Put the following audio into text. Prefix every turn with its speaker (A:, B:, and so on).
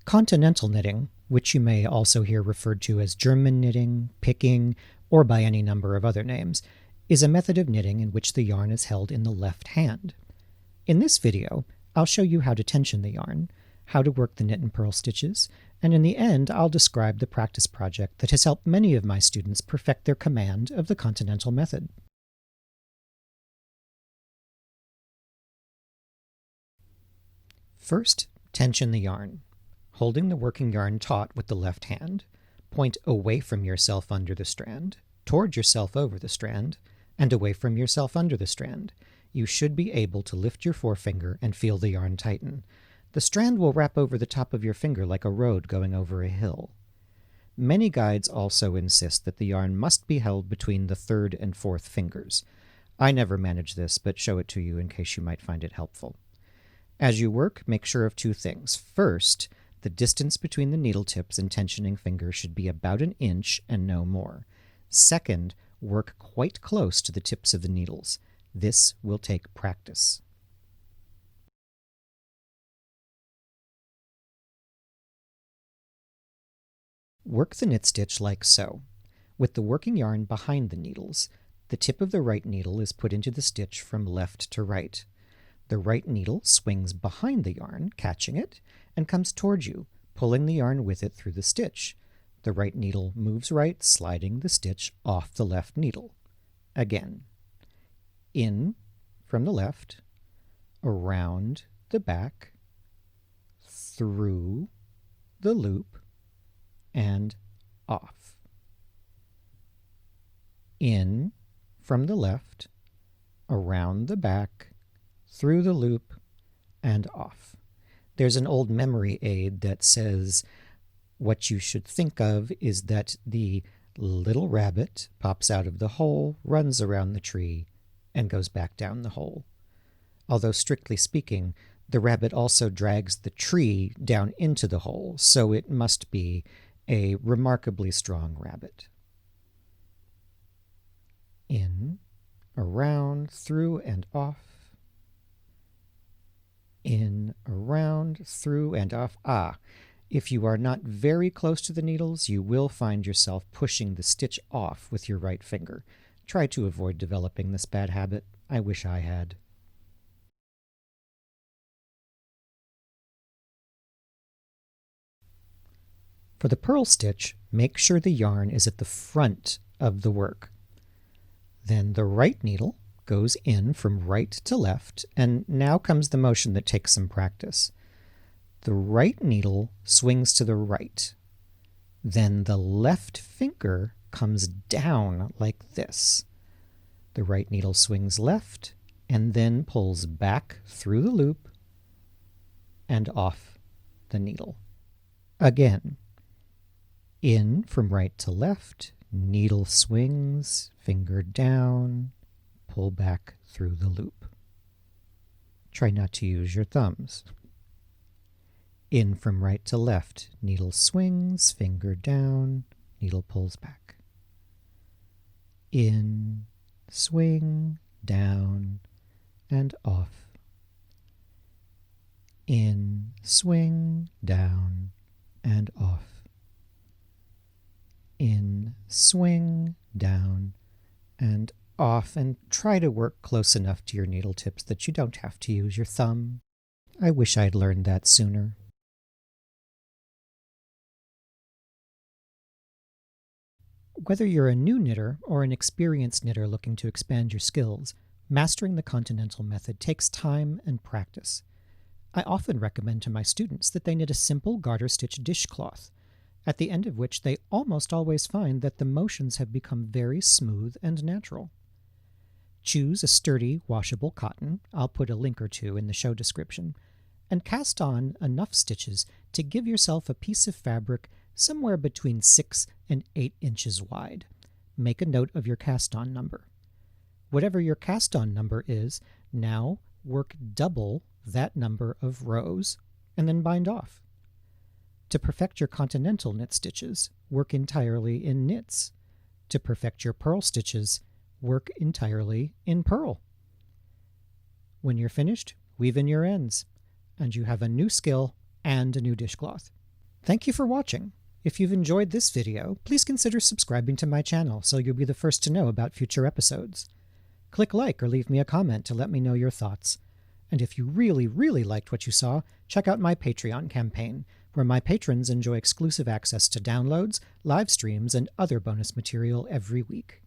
A: Continental knitting, which you may also hear referred to as German knitting, picking, or by any number of other names, is a method of knitting in which the yarn is held in the left hand. In this video, I'll show you how to tension the yarn, how to work the knit and purl stitches, and in the end I'll describe the practice project that has helped many of my students perfect their command of the Continental method. First, tension the yarn. Holding the working yarn taut with the left hand, point away from yourself under the strand, toward yourself over the strand, and away from yourself under the strand. You should be able to lift your forefinger and feel the yarn tighten. The strand will wrap over the top of your finger like a road going over a hill. Many guides also insist that the yarn must be held between the third and fourth fingers. I never manage this, but show it to you in case you might find it helpful. As you work, make sure of two things. First, the distance between the needle tips and tensioning fingers should be about an inch and no more. Second, work quite close to the tips of the needles. This will take practice. Work the knit stitch like so. With the working yarn behind the needles, the tip of the right needle is put into the stitch from left to right. The right needle swings behind the yarn, catching it, and comes towards you, pulling the yarn with it through the stitch. The right needle moves right, sliding the stitch off the left needle. Again. In from the left, around the back, through the loop, and off. In from the left, around the back, through the loop, and off. There's an old memory aid that says what you should think of is that the little rabbit pops out of the hole, runs around the tree, and goes back down the hole. Although strictly speaking, the rabbit also drags the tree down into the hole, so it must be a remarkably strong rabbit. In, around, through, and off. In, around, through, and off. If you are not very close to the needles, you will find yourself pushing the stitch off with your right finger. Try to avoid developing this bad habit. I wish I had. For the purl stitch, make sure the yarn is at the front of the work. Then the right needle goes in from right to left, and now comes the motion that takes some practice. The right needle swings to the right. Then the left finger comes down like this. The right needle swings left, and then pulls back through the loop and off the needle. Again, in from right to left, needle swings, finger down, pull back through the loop. Try not to use your thumbs. In from right to left, needle swings, finger down, needle pulls back. In, swing, down, and off. In, swing, down, and off. In, swing, down, and off, and try to work close enough to your needle tips that you don't have to use your thumb. I wish I'd learned that sooner. Whether you're a new knitter or an experienced knitter looking to expand your skills, mastering the Continental method takes time and practice. I often recommend to my students that they knit a simple garter stitch dishcloth, at the end of which they almost always find that the motions have become very smooth and natural. Choose a sturdy, washable cotton, I'll put a link or two in the show description, and cast on enough stitches to give yourself a piece of fabric somewhere between 6 and 8 inches wide. Make a note of your cast-on number. Whatever your cast-on number is, now work double that number of rows and then bind off. To perfect your Continental knit stitches, work entirely in knits. To perfect your purl stitches, work entirely in purl. When you're finished, weave in your ends, and you have a new skill and a new dishcloth. Thank you for watching. If you've enjoyed this video, please consider subscribing to my channel so you'll be the first to know about future episodes. Click like or leave me a comment to let me know your thoughts. And if you really liked what you saw, check out my Patreon campaign, where my patrons enjoy exclusive access to downloads, live streams, and other bonus material every week.